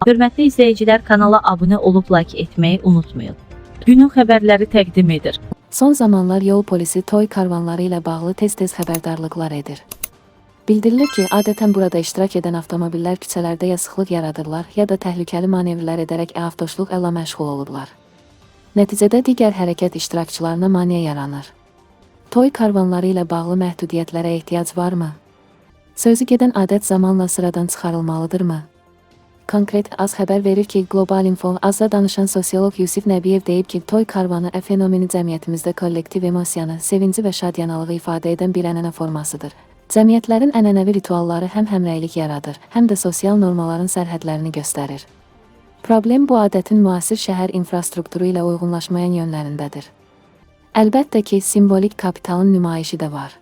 Hörmətli izləyicilər, kanala abunə olub like etməyi unutmayın. Günün xəbərləri təqdim edir. Son zamanlar yol polisi toy karvanları ilə bağlı tez-tez xəbərdarlıqlar edir. Bildirilir ki, adətən burada iştirak edən avtomobillər küçələrdə ya sıxlıq yaradırlar, ya da təhlükəli manevrlər edərək avtoşluq ilə məşğul olurlar. Nəticədə digər hərəkət iştirakçılarına maneə yaranır. Toy karvanları ilə bağlı məhdudiyyətlərə ehtiyac varmı? Sözü gedən adət zamanla sıradan çıxarılmalıdırmı? Konkret az xəbər verir ki, Global Info azda danışan sosiolog Yusif Nəbiyev deyib ki, toy karvanı fenomeni cəmiyyətimizdə kollektiv emosiyanı, sevinci və şadyanalığı ifadə edən bir ənənə formasıdır. Cəmiyyətlərin ənənəvi ritualları həm həmrəylik yaradır, həm də sosial normaların sərhədlərini göstərir. Problem bu adətin müasir şəhər infrastrukturu ilə uyğunlaşmayan yönlərindədir. Əlbəttə ki, simvolik kapitalın nümayişi də var.